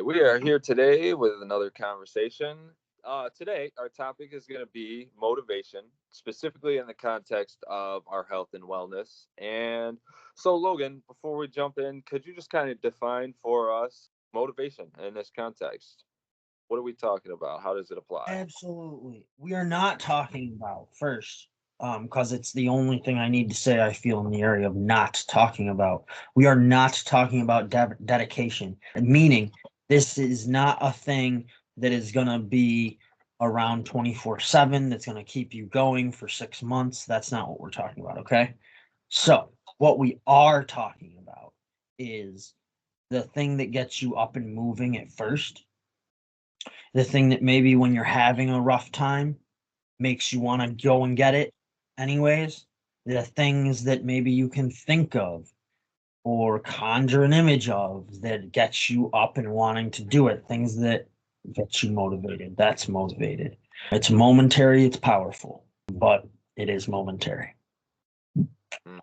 We are here today with another conversation. Today, our topic is going to be motivation, specifically in the context of our health and wellness. And so, Logan, before we jump in, could you just kind of define for us motivation in this context? What are we talking about? How does it apply? Absolutely. We are not talking about first, because it's the only thing I need to say I feel in the area of not talking about. We are not talking about dedication, meaning this is not a thing that is going to be around 24/7, that's going to keep you going for 6 months. That's not what we're talking about. Okay. So, what we are talking about is the thing that gets you up and moving at first, the thing that maybe when you're having a rough time makes you want to go and get it anyways, the things that maybe you can think of or conjure an image of that gets you up and wanting to do it, things that get you motivated. That's motivated. It's momentary, it's powerful, but it is momentary. Mm,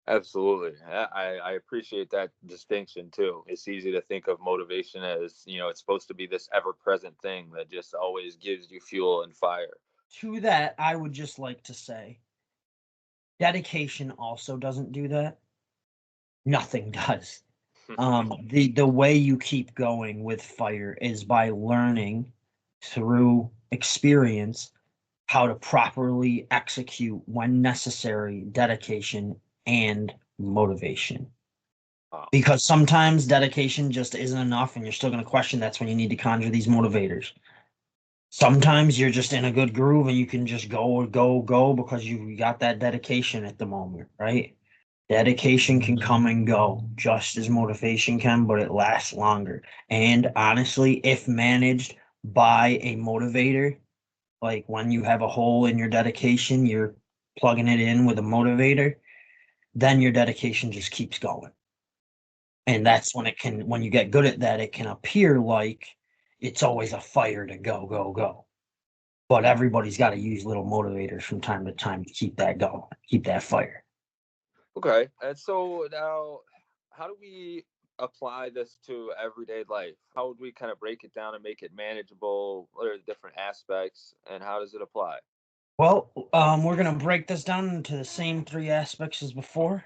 absolutely. I appreciate that distinction too. It's easy to think of motivation as, it's supposed to be this ever present thing that just always gives you fuel and fire. To that, I would just like to say dedication also doesn't do that. Nothing does. The way you keep going with fire is by learning through experience how to properly execute when necessary dedication and motivation, Wow. because sometimes dedication just isn't enough and you're still going to question. That's when you need to conjure these motivators. Sometimes you're just in a good groove and you can just go because you got that dedication at the moment, right? Dedication can come and go just as motivation can, but it lasts longer. And honestly, if managed by a motivator, like when you have a hole in your dedication, you're plugging it in with a motivator, then your dedication just keeps going. And that's when when you get good at that, it can appear like it's always a fire to go, go, go. But everybody's got to use little motivators from time to time to keep that going, keep that fire. Okay. And so now, how do we apply this to everyday life? How would we kind of break it down and make it manageable? What are the different aspects and how does it apply? Well, we're gonna break this down into the same three aspects as before: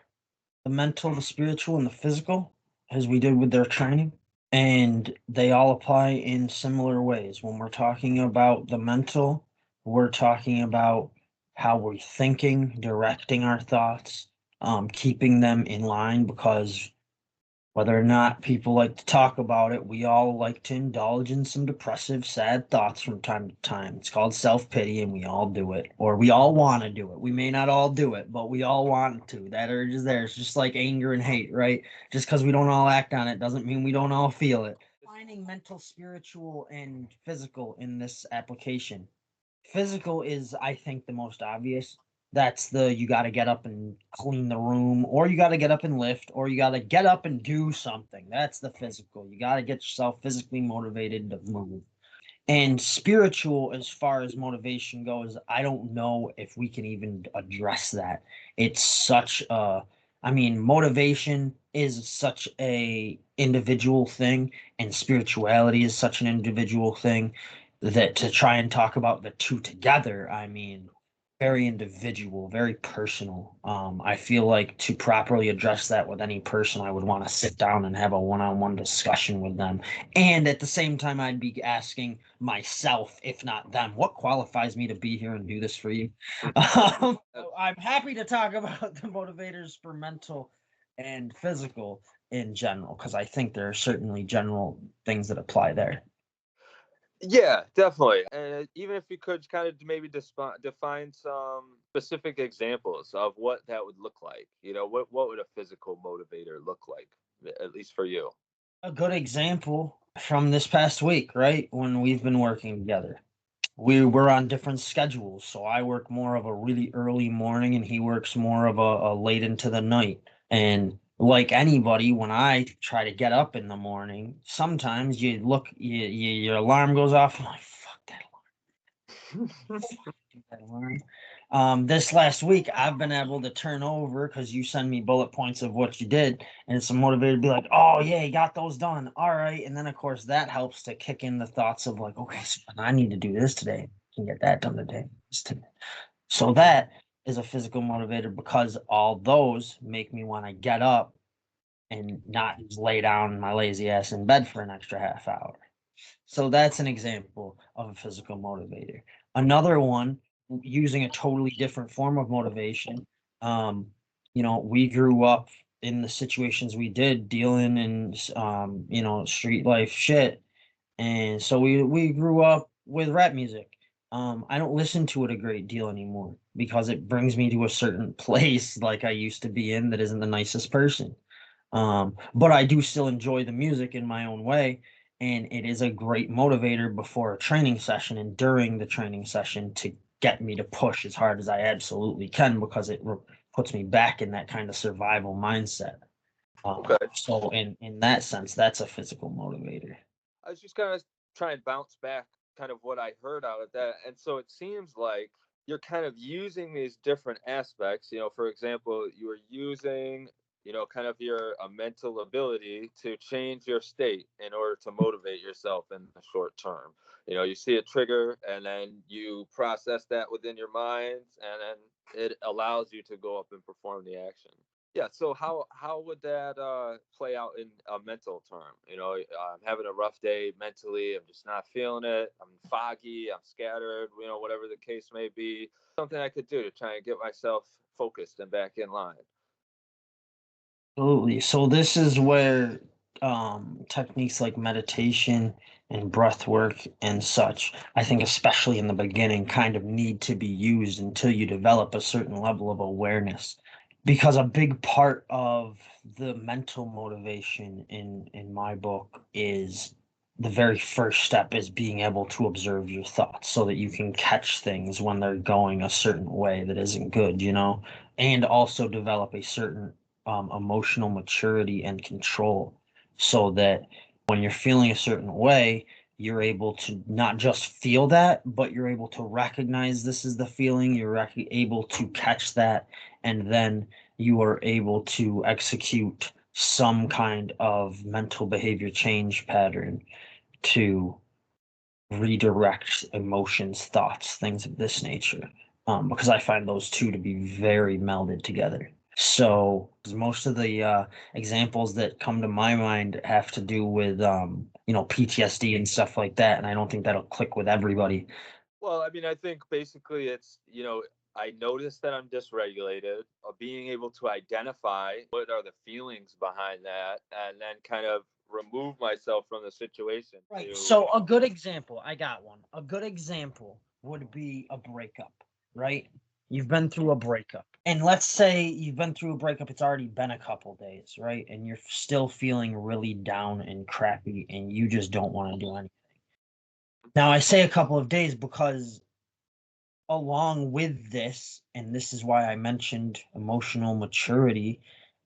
the mental, the spiritual, and the physical, as we did with their training. And they all apply in similar ways. When we're talking about the mental, we're talking about how we're thinking, directing our thoughts, keeping them in line, because whether or not people like to talk about it, we all like to indulge in some depressive, sad thoughts from time to time. It's called self pity, and we all do it, or we all want to do it. We may not all do it, but we all want to. That urge is there. It's just like anger and hate, right? Just because we don't all act on it doesn't mean we don't all feel it. Finding mental, spiritual, and physical in this application. Physical is, I think, the most obvious. That's the you got to get up and clean the room, or you got to get up and lift, or you got to get up and do something. That's the physical. You got to get yourself physically motivated to move. And spiritual, as far as motivation goes, I don't know if we can even address that. It's such a, I mean, motivation is such a individual thing, and spirituality is such an individual thing, that to try and talk about the two together, I mean, very individual, very personal. I feel like to properly address that with any person, I would want to sit down and have a one-on-one discussion with them. And at the same time, I'd be asking myself, if not them, what qualifies me to be here and do this for you? I'm happy to talk about the motivators for mental and physical in general, because I think there are certainly general things that apply there. Yeah, definitely. And even if you could kind of maybe define some specific examples of what that would look like, what would a physical motivator look like, at least for you? A good example from this past week, right? When we've been working together. We're on different schedules. So I work more of a really early morning and he works more of a late into the night. And like anybody, when I try to get up in the morning, sometimes you look, your alarm goes off. I'm like, fuck that alarm. Fuck that alarm. This last week, I've been able to turn over because you send me bullet points of what you did, and it's a motivator to be like, "Oh yeah, you got those done. All right." And then of course that helps to kick in the thoughts of like, "Okay, so I need to do this today. I can get that done today." So that is a physical motivator because all those make me want to get up and not just lay down my lazy ass in bed for an extra half hour. So that's an example of a physical motivator. Another one, using a totally different form of motivation. Um, we grew up in the situations we did dealing in, street life shit. And so we grew up with rap music. I don't listen to it a great deal anymore because it brings me to a certain place like I used to be in that isn't the nicest person. But I do still enjoy the music in my own way, and it is a great motivator before a training session and during the training session to get me to push as hard as I absolutely can because puts me back in that kind of survival mindset. Okay. So in that sense, that's a physical motivator. I was just kind of trying to bounce back kind of what I heard out of that. And so it seems like you're kind of using these different aspects. For example, you were using, kind of your mental ability to change your state in order to motivate yourself in the short term. You see a trigger and then you process that within your mind, and then it allows you to go up and perform the action. Yeah. So how would that play out in a mental term? I'm having a rough day mentally. I'm just not feeling it. I'm foggy. I'm scattered. Whatever the case may be. Something I could do to try and get myself focused and back in line. Absolutely. So this is where techniques like meditation and breath work and such, I think especially in the beginning, kind of need to be used until you develop a certain level of awareness. Because a big part of the mental motivation in my book is the very first step is being able to observe your thoughts so that you can catch things when they're going a certain way that isn't good, and also develop a certain emotional maturity and control so that when you're feeling a certain way, you're able to not just feel that, but you're able to recognize this is the feeling. You're able to catch that, and then you are able to execute some kind of mental behavior change pattern to redirect emotions, thoughts, things of this nature. Because I find those two to be very melded together. So most of the examples that come to my mind have to do with PTSD and stuff like that, and I don't think that'll click with everybody. Well, I mean, I think basically it's, I notice that I'm dysregulated, being able to identify what are the feelings behind that, and then kind of remove myself from the situation Right. to. So a good example, I got one. A good example would be a breakup, right? You've been through a breakup. And let's say you've been through a breakup, it's already been a couple days, right? And you're still feeling really down and crappy and you just don't want to do anything. Now, I say a couple of days because along with this, and this is why I mentioned emotional maturity,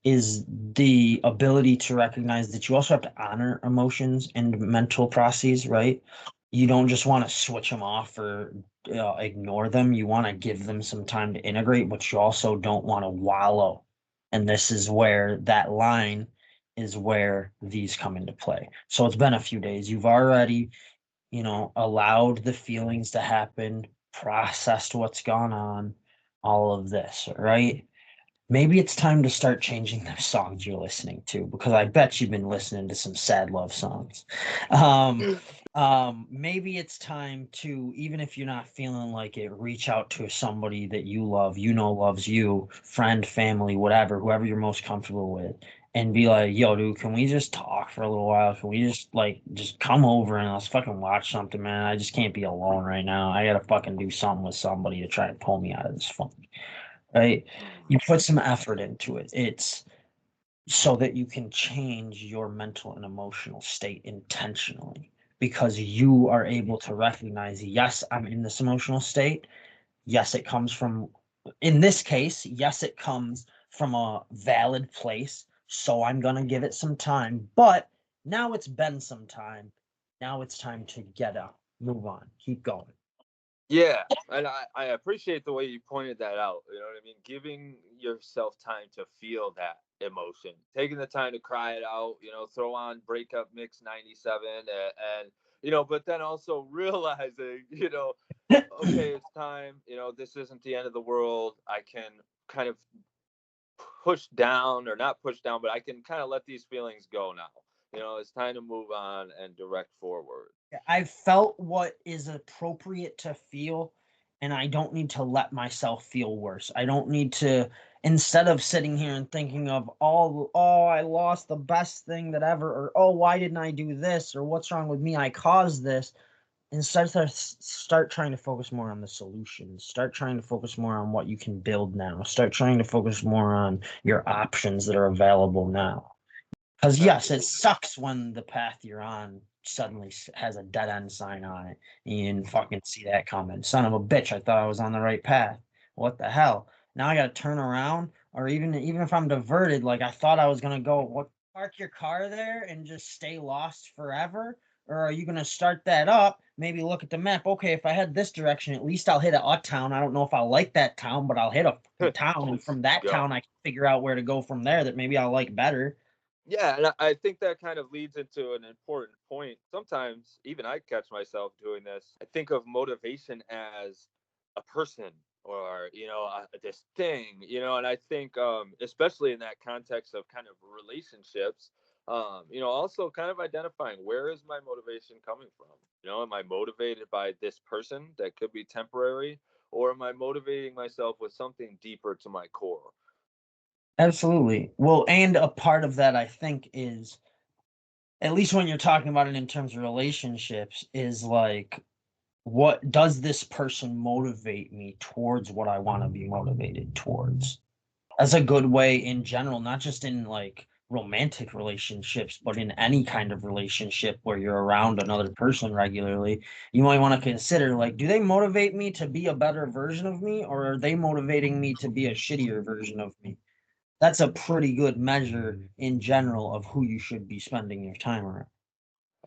is the ability to recognize that you also have to honor emotions and mental processes, right? You don't just want to switch them off or ignore them. You want to give them some time to integrate, but you also don't want to wallow. And this is where that line is where these come into play. So it's been a few days. You've already allowed the feelings to happen, processed what's gone on, all of this, right? Maybe it's time to start changing the songs you're listening to because I bet you've been listening to some sad love songs. Um, maybe it's time to, even if you're not feeling like it, reach out to somebody that you love, loves you, friend, family, whatever, whoever you're most comfortable with, and be like, yo, dude, can we just talk for a little while? Can we just come over and let's fucking watch something, man? I just can't be alone right now. I gotta fucking do something with somebody to try to pull me out of this funk, right? You put some effort into it. It's so that you can change your mental and emotional state intentionally because you are able to recognize, yes, I'm in this emotional state. Yes, it comes from, in this case, yes, it comes from a valid place. So I'm going to give it some time. But now it's been some time. Now it's time to get up, move on, keep going. Yeah, and I appreciate the way you pointed that out. You know what I mean? Giving yourself time to feel that emotion, taking the time to cry it out. Throw on breakup mix 97, and but then also realizing, okay, it's time. This isn't the end of the world. I can kind of push down, or not push down, but I can kind of let these feelings go now. It's time to move on and direct forward. I felt what is appropriate to feel, and I don't need to let myself feel worse. I don't need to, instead of sitting here and thinking of, oh, I lost the best thing that ever, or oh, why didn't I do this, or what's wrong with me? I caused this. Instead, start trying to focus more on the solutions. Start trying to focus more on what you can build now. Start trying to focus more on your options that are available now. Because yes, it Absolutely. sucks when the path you're on suddenly has a dead end sign on it. And you didn't fucking see that coming. Son of a bitch! I thought I was on the right path. What the hell? Now I got to turn around, or even if I'm diverted, like I thought I was gonna go. What? Park your car there and just stay lost forever, or are you gonna start that up? Maybe look at the map. Okay, if I head this direction, at least I'll hit a town. I don't know if I'll like that town, but I'll hit a fucking town, and Just from that go. town, I can figure out where to go from there. That maybe I'll like better. Yeah, and I think that kind of leads into an important point. Sometimes, even I catch myself doing this. I think of motivation as a person, or this thing, and I think, especially in that context of kind of relationships, also kind of identifying, where is my motivation coming from? Am I motivated by this person that could be temporary, or am I motivating myself with something deeper to my core? Absolutely. Well, and a part of that, I think, is at least when you're talking about it in terms of relationships, is like, what does this person motivate me towards what I want to be motivated towards? That's a good way in general, not just in like romantic relationships, but in any kind of relationship where you're around another person regularly. You might want to consider, like, do they motivate me to be a better version of me, or are they motivating me to be a shittier version of me? That's a pretty good measure in general of who you should be spending your time around.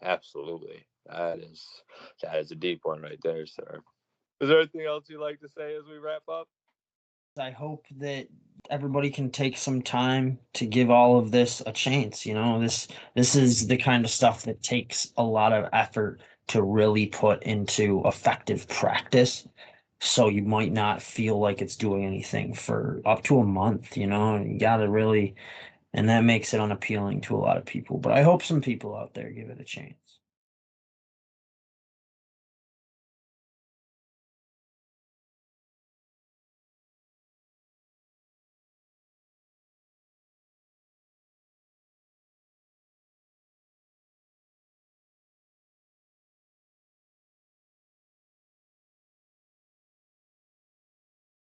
Absolutely. That is a deep one right there, sir. Is there anything else you'd like to say as we wrap up? I hope that everybody can take some time to give all of this a chance. This is the kind of stuff that takes a lot of effort to really put into effective practice. So you might not feel like it's doing anything for up to a month, and you gotta really, and that makes it unappealing to a lot of people. But I hope some people out there give it a chance.